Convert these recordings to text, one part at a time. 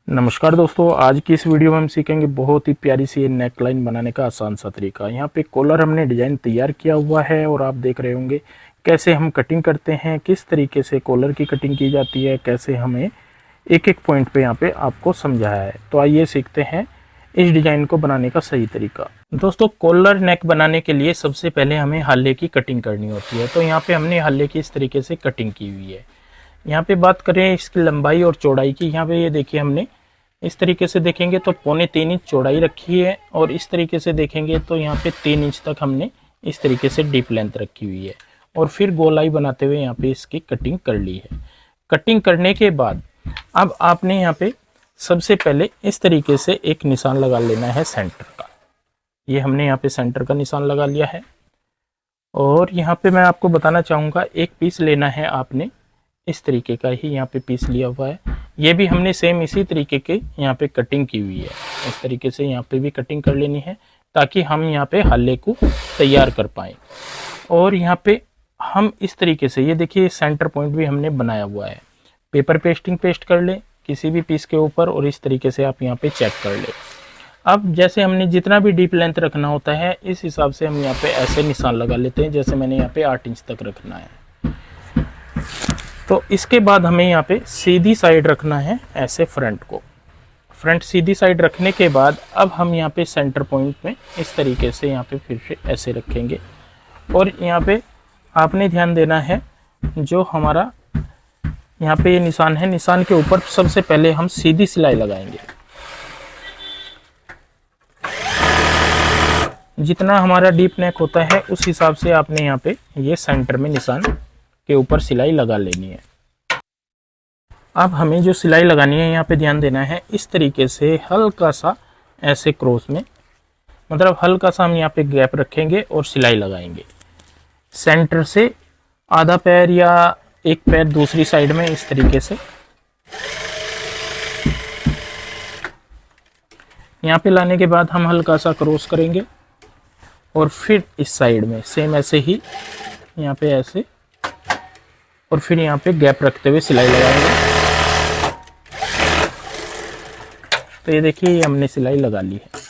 नमस्कार दोस्तों, आज की इस वीडियो में हम सीखेंगे बहुत ही प्यारी सी नेक लाइन बनाने का आसान सा तरीका। यहाँ पे कॉलर हमने डिजाइन तैयार किया हुआ है और आप देख रहे होंगे कैसे हम कटिंग करते हैं, किस तरीके से कॉलर की कटिंग की जाती है, कैसे हमें एक एक पॉइंट पे यहाँ पे आपको समझाया है। तो आइए सीखते हैं इस डिजाइन को बनाने का सही तरीका। दोस्तों, कॉलर नेक बनाने के लिए सबसे पहले हमें हल्ले की कटिंग करनी होती है। तो यहाँ पे हमने हल्ले की इस तरीके से कटिंग की हुई है। यहाँ पे बात करें इसकी लंबाई और चौड़ाई की, यहाँ पे ये देखिए हमने इस तरीके से देखेंगे तो 3.25 इंच चौड़ाई रखी है और इस तरीके से देखेंगे तो यहाँ पे 3 इंच तक हमने इस तरीके से डीप लेंथ रखी हुई है और फिर गोलाई बनाते हुए यहाँ पे इसकी कटिंग कर ली है। कटिंग करने के बाद अब आपने यहाँ पे सबसे पहले इस तरीके से एक निशान लगा लेना है सेंटर का। ये हमने यहाँ पे सेंटर का निशान लगा लिया है और यहाँ पे मैं आपको बताना चाहूँगा एक पीस लेना है आपने, इस तरीके का ही यहाँ पे पीस लिया हुआ है। ये भी हमने सेम इसी तरीके के यहाँ पे कटिंग की हुई है। इस तरीके से यहाँ पे भी कटिंग कर लेनी है ताकि हम यहाँ पे हल्ले को तैयार कर पाएँ। और यहाँ पे हम इस तरीके से ये देखिए सेंटर पॉइंट भी हमने बनाया हुआ है। पेपर पेस्टिंग पेस्ट कर ले किसी भी पीस के ऊपर और इस तरीके से आप यहाँ पे चेक कर ले। अब जैसे हमने जितना भी डीप लेंथ रखना होता है इस हिसाब से हम यहाँ पे ऐसे निशान लगा लेते हैं। जैसे मैंने यहाँ पे 8 इंच तक रखना है, तो इसके बाद हमें यहाँ पे सीधी साइड रखना है ऐसे फ्रंट को। फ्रंट सीधी साइड रखने के बाद अब हम यहाँ पे सेंटर पॉइंट में इस तरीके से यहाँ पे फिर से ऐसे रखेंगे और यहाँ पे आपने ध्यान देना है जो हमारा यहाँ पे ये निशान है, निशान के ऊपर सबसे पहले हम सीधी सिलाई लगाएंगे। जितना हमारा डीप नेक होता है उस हिसाब से आपने यहाँ पे ये सेंटर में निशान के ऊपर सिलाई लगा लेनी है। अब हमें जो सिलाई लगानी है यहाँ पे ध्यान देना है, इस तरीके से हल्का सा ऐसे क्रॉस में, मतलब हल्का सा हम यहाँ पे गैप रखेंगे और सिलाई लगाएंगे। सेंटर से आधा पैर या एक पैर दूसरी साइड में इस तरीके से यहाँ पे लाने के बाद हम हल्का सा क्रॉस करेंगे और फिर इस साइड में सेम ऐसे ही यहाँ पे ऐसे और फिर यहाँ पे गैप रखते हुए सिलाई लगाएंगे। तो ये देखिए ये हमने सिलाई लगा ली है।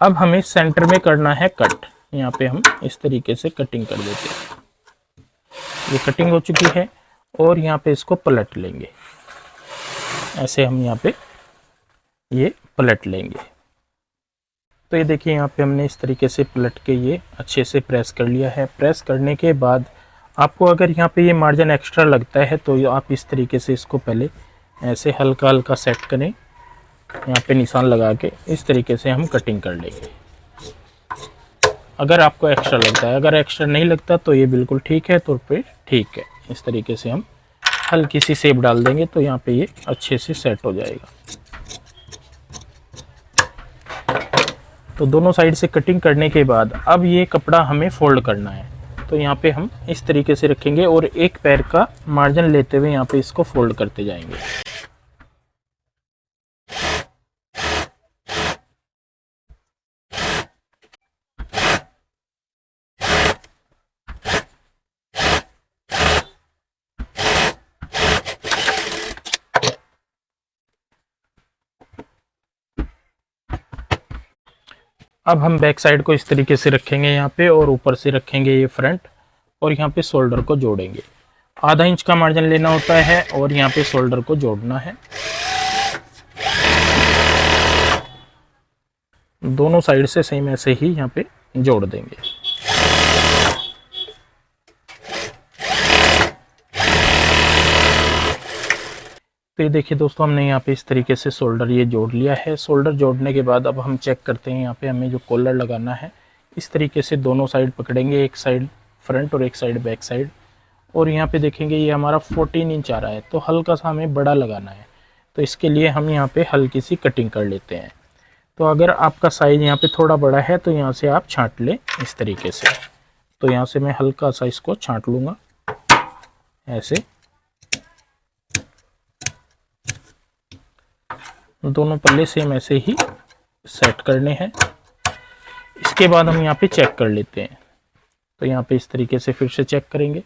अब हमें सेंटर में करना है कट। यहाँ पे हम इस तरीके से कटिंग कर देते हैं। ये कटिंग हो चुकी है और यहाँ पे इसको पलट लेंगे। ऐसे हम यहाँ पे ये पलट लेंगे। तो ये देखिए यहाँ पे हमने इस तरीके से पलट के ये अच्छे से प्रेस कर लिया है। प्रेस करने के बाद आपको अगर यहाँ पे ये मार्जिन एक्स्ट्रा लगता है तो आप इस तरीके से इसको पहले ऐसे हल्का हल्का सेट करें, यहाँ पे निशान लगा के इस तरीके से हम कटिंग कर लेंगे। अगर आपको एक्स्ट्रा लगता है, अगर एक्स्ट्रा नहीं लगता तो ये बिल्कुल ठीक है, तो फिर ठीक है। इस तरीके से हम हल्की सी शेप डाल देंगे तो यहाँ पे ये अच्छे से सेट हो जाएगा। तो दोनों साइड से कटिंग करने के बाद अब ये कपड़ा हमें फोल्ड करना है। तो यहाँ पे हम इस तरीके से रखेंगे और एक पैर का मार्जिन लेते हुए यहाँ पे इसको फोल्ड करते जाएंगे। अब हम बैक साइड को इस तरीके से रखेंगे यहाँ पे और ऊपर से रखेंगे ये फ्रंट और यहाँ पे शोल्डर को जोड़ेंगे। आधा इंच का मार्जिन लेना होता है और यहाँ पे शोल्डर को जोड़ना है। दोनों साइड से सेम ऐसे ही यहाँ पे जोड़ देंगे। तो ये देखिए दोस्तों हमने यहाँ पे इस तरीके से शोल्डर ये जोड़ लिया है। शोल्डर जोड़ने के बाद अब हम चेक करते हैं यहाँ पे हमें जो कॉलर लगाना है। इस तरीके से दोनों साइड पकड़ेंगे, एक साइड फ्रंट और एक साइड बैक साइड, और यहाँ पे देखेंगे ये हमारा 14 इंच आ रहा है तो हल्का सा हमें बड़ा लगाना है। तो इसके लिए हम यहाँ पे हल्की सी कटिंग कर लेते हैं। तो अगर आपका साइज यहाँ पे थोड़ा बड़ा है तो यहाँ से आप छाँट लें इस तरीके से। तो यहाँ से मैं हल्का सा इसको छाँट लूँगा ऐसे। दोनों पल्ले सेम ऐसे ही सेट करने हैं। इसके बाद हम यहाँ पे चेक कर लेते हैं। तो यहाँ पे इस तरीके से फिर से चेक करेंगे।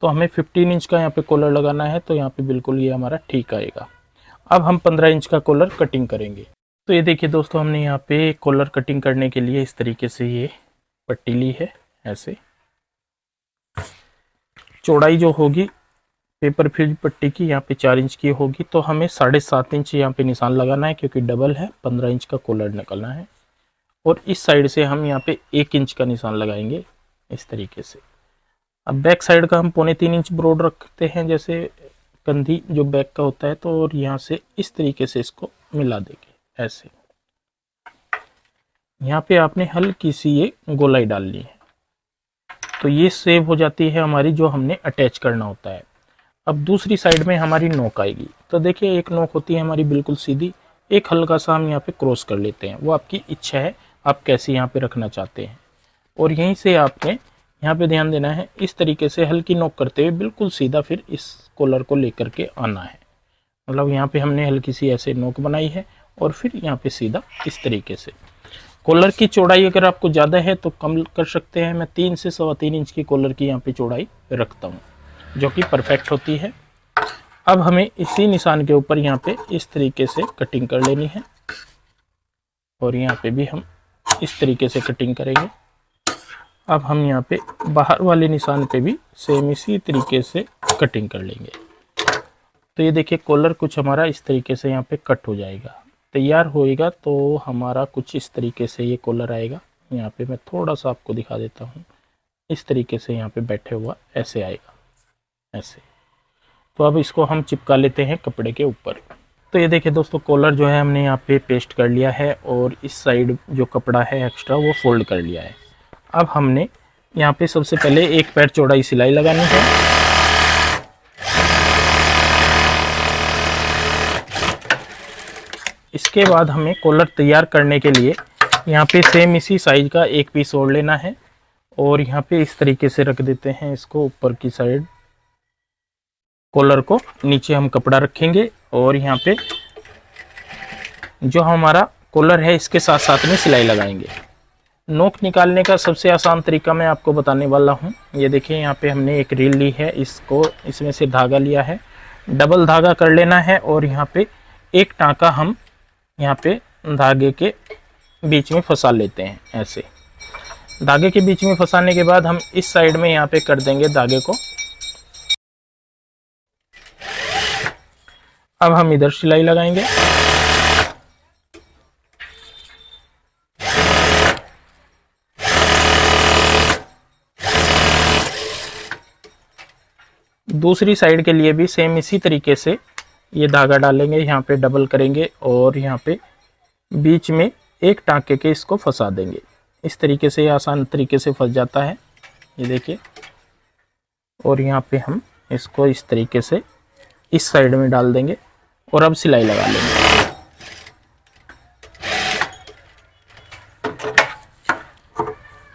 तो हमें 15 इंच का यहाँ पे कॉलर लगाना है, तो यहाँ पे बिल्कुल ये हमारा ठीक आएगा। अब हम 15 इंच का कॉलर कटिंग करेंगे। तो ये देखिए दोस्तों, हमने यहाँ पे कॉलर कटिंग करने के लिए इस तरीके से ये पट्टी ली है। ऐसे चौड़ाई जो होगी पेपर फिल्ड पट्टी की यहाँ पे 4 इंच की होगी, तो हमें 7.5 इंच यहाँ पे निशान लगाना है, क्योंकि डबल है, 15 इंच का कॉलर निकलना है। और इस साइड से हम यहाँ पे 1 इंच का निशान लगाएंगे इस तरीके से। अब बैक साइड का हम 2.25 इंच ब्रॉड रखते हैं, जैसे कंधी जो बैक का होता है, तो और यहाँ से इस तरीके से इसको मिला देंगे ऐसे। यहाँ पे आपने हल्की सी ये गोलाई डालनी है, तो ये सेव हो जाती है हमारी, जो हमने अटैच करना होता है। अब दूसरी साइड में हमारी नोक आएगी, तो देखिए एक नोक होती है हमारी बिल्कुल सीधी, एक हल्का सा हम यहाँ पे क्रॉस कर लेते हैं, वो आपकी इच्छा है आप कैसे यहाँ पे रखना चाहते हैं। और यहीं से आपने यहाँ पे ध्यान देना है, इस तरीके से हल्की नोक करते हुए बिल्कुल सीधा फिर इस कॉलर को लेकर के आना है। मतलब यहाँ पे हमने हल्की सी ऐसे नोक बनाई है और फिर यहाँ पे सीधा इस तरीके से। कॉलर की चौड़ाई अगर आपको ज़्यादा है तो कम कर सकते हैं, मैं 3 से 3.25 इंच की कॉलर की यहाँ पे चौड़ाई रखता हूँ, जो कि परफेक्ट होती है। अब हमें इसी निशान के ऊपर यहाँ पे इस तरीके से कटिंग कर लेनी है, और यहाँ पे भी हम इस तरीके से कटिंग करेंगे। अब हम यहाँ पे बाहर वाले निशान पे भी सेम इसी तरीके से कटिंग कर लेंगे। तो ये देखिए कॉलर कुछ हमारा इस तरीके से यहाँ पे कट हो जाएगा, तैयार होएगा, तो हमारा कुछ इस तरीके से ये कॉलर आएगा। यहाँ पे मैं थोड़ा सा आपको दिखा देता हूँ, इस तरीके से यहाँ पे बैठे हुआ ऐसे आएगा, ऐसे। तो अब इसको हम चिपका लेते हैं कपड़े के ऊपर। तो ये देखिए दोस्तों, कॉलर जो है हमने यहाँ पे पेस्ट कर लिया है, और इस साइड जो कपड़ा है एक्स्ट्रा वो फोल्ड कर लिया है। अब हमने यहाँ पे सबसे पहले 1 पैर चौड़ाई सिलाई लगानी है। इसके बाद हमें कॉलर तैयार करने के लिए यहाँ पे सेम इसी साइज का 1 पीस और लेना है, और यहाँ पे इस तरीके से रख देते हैं इसको ऊपर की साइड। कॉलर को नीचे हम कपड़ा रखेंगे, और यहाँ पे जो हमारा कॉलर है इसके साथ साथ में सिलाई लगाएंगे। नोक निकालने का सबसे आसान तरीका मैं आपको बताने वाला हूँ। ये देखिए यहाँ पे हमने एक रील ली है, इसको इसमें से धागा लिया है, डबल धागा कर लेना है, और यहाँ पे एक टाँका हम यहाँ पे धागे के बीच में फंसा लेते हैं ऐसे। धागे के बीच में फंसाने के बाद हम इस साइड में यहाँ पे कर देंगे धागे को। अब हम इधर सिलाई लगाएंगे। दूसरी साइड के लिए भी सेम इसी तरीके से ये धागा डालेंगे, यहाँ पे डबल करेंगे, और यहाँ पे बीच में एक टाँके के इसको फंसा देंगे। इस तरीके से आसान तरीके से फंस जाता है, ये देखिए। और यहाँ पे हम इसको इस तरीके से इस साइड में डाल देंगे, और अब सिलाई लगा लेंगे।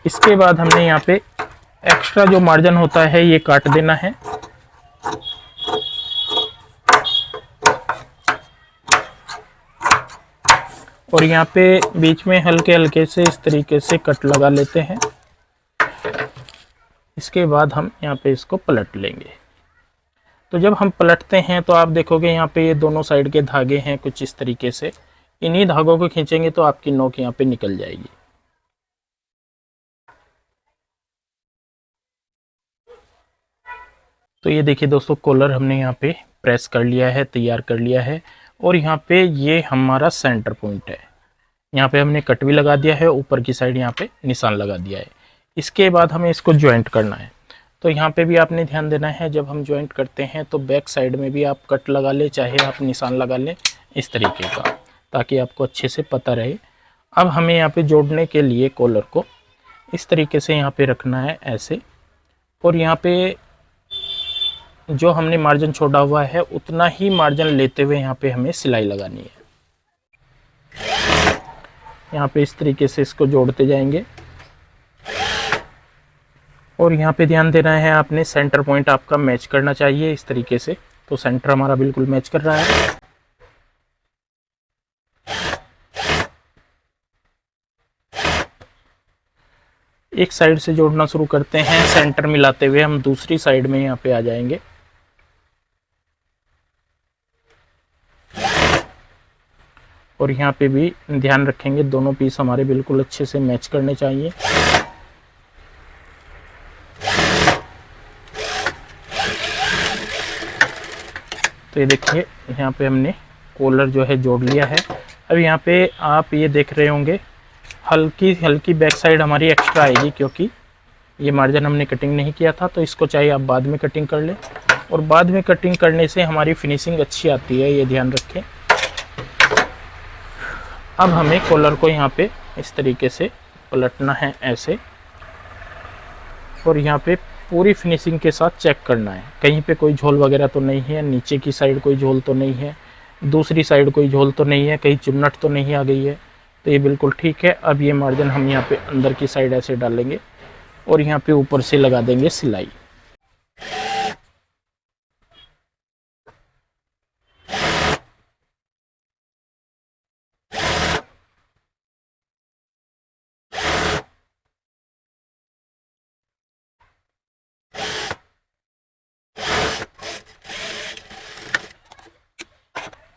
इसके बाद हमने यहाँ पे एक्स्ट्रा जो मार्जिन होता है ये काट देना है। और यहाँ पे बीच में हल्के हल्के से इस तरीके से कट लगा लेते हैं। इसके बाद हम यहाँ पे इसको पलट लेंगे। तो जब हम पलटते हैं तो आप देखोगे यहाँ पे ये दोनों साइड के धागे हैं कुछ इस तरीके से, इन्हीं धागों को खींचेंगे तो आपकी नोक यहाँ पे निकल जाएगी। तो ये देखिए दोस्तों, कॉलर हमने यहाँ पे प्रेस कर लिया है, तैयार कर लिया है, और यहाँ पे ये हमारा सेंटर पॉइंट है। यहाँ पे हमने कट भी लगा दिया है, ऊपर की साइड यहाँ पे निशान लगा दिया है। इसके बाद हमें इसको ज्वाइंट करना है। तो यहाँ पे भी आपने ध्यान देना है, जब हम ज्वाइंट करते हैं तो बैक साइड में भी आप कट लगा ले, चाहे आप निशान लगा लें इस तरीके का, ताकि आपको अच्छे से पता रहे। अब हमें यहाँ पे जोड़ने के लिए कॉलर को इस तरीके से यहाँ पे रखना है ऐसे, और यहाँ पे जो हमने मार्जिन छोड़ा हुआ है उतना ही मार्जिन लेते हुए यहाँ पे हमें सिलाई लगानी है। यहाँ पे इस तरीके से इसको जोड़ते जाएंगे, और यहाँ पे ध्यान देना है आपने, सेंटर पॉइंट आपका मैच करना चाहिए इस तरीके से। तो सेंटर हमारा बिल्कुल मैच कर रहा है। एक साइड से जोड़ना शुरू करते हैं, सेंटर मिलाते हुए हम दूसरी साइड में यहाँ पे आ जाएंगे। और यहाँ पे भी ध्यान रखेंगे दोनों पीस हमारे बिल्कुल अच्छे से मैच करने चाहिए। तो ये देखिए यहाँ पे हमने कॉलर जो है जोड़ लिया है। अब यहाँ पे आप ये देख रहे होंगे हल्की हल्की बैक साइड हमारी एक्स्ट्रा आएगी, क्योंकि ये मार्जिन हमने कटिंग नहीं किया था, तो इसको चाहिए आप बाद में कटिंग कर लें। और बाद में कटिंग करने से हमारी फिनिशिंग अच्छी आती है, ये ध्यान रखें। अब हमें कॉलर को यहाँ पे इस तरीके से पलटना है ऐसे, और यहाँ पे पूरी फिनिशिंग के साथ चेक करना है कहीं पे कोई झोल वगैरह तो नहीं है, नीचे की साइड कोई झोल तो नहीं है, दूसरी साइड कोई झोल तो नहीं है, कहीं चुन्नट तो नहीं आ गई है। तो ये बिल्कुल ठीक है। अब ये मार्जिन हम यहाँ पे अंदर की साइड ऐसे डालेंगे और यहाँ पे ऊपर से लगा देंगे सिलाई।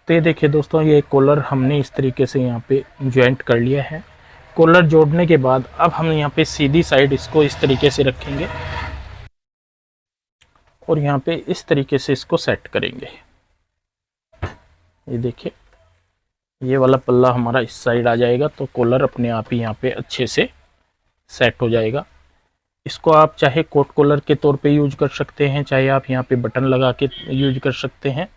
तो ये देखिए दोस्तों, ये कॉलर हमने इस तरीके से यहाँ पे ज्वाइंट कर लिया है। कॉलर जोड़ने के बाद अब हम यहाँ पे सीधी साइड इसको इस तरीके से रखेंगे और यहाँ पे इस तरीके से इसको सेट करेंगे। ये देखिए ये वाला पल्ला हमारा इस साइड आ जाएगा, तो कॉलर अपने आप ही यहाँ पे अच्छे से सेट हो जाएगा। इसको आप चाहे कोट कॉलर के तौर पे यूज कर सकते हैं, चाहे आप यहाँ पे बटन लगा के यूज कर सकते हैं।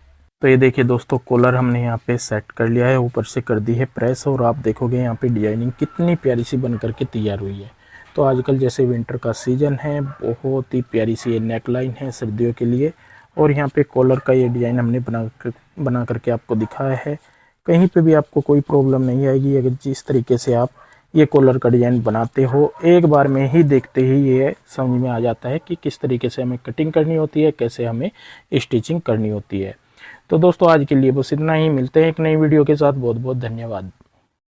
तो ये देखिए दोस्तों, कॉलर हमने यहाँ पे सेट कर लिया है, ऊपर से कर दी है प्रेस, और आप देखोगे यहाँ पे डिजाइनिंग कितनी प्यारी सी बन करके तैयार हुई है। तो आजकल जैसे विंटर का सीजन है, बहुत ही प्यारी सी ये नेक लाइन है सर्दियों के लिए। और यहाँ पे कॉलर का ये डिज़ाइन हमने बना करके आपको दिखाया है। कहीं पे भी आपको कोई प्रॉब्लम नहीं आएगी अगर जिस तरीके से आप ये कॉलर का डिज़ाइन बनाते हो। एक बार में ही देखते ही ये समझ में आ जाता है कि किस तरीके से हमें कटिंग करनी होती है, कैसे हमें स्टिचिंग करनी होती है। तो दोस्तों आज के लिए बस इतना ही, मिलते हैं एक नई वीडियो के साथ। बहुत बहुत धन्यवाद।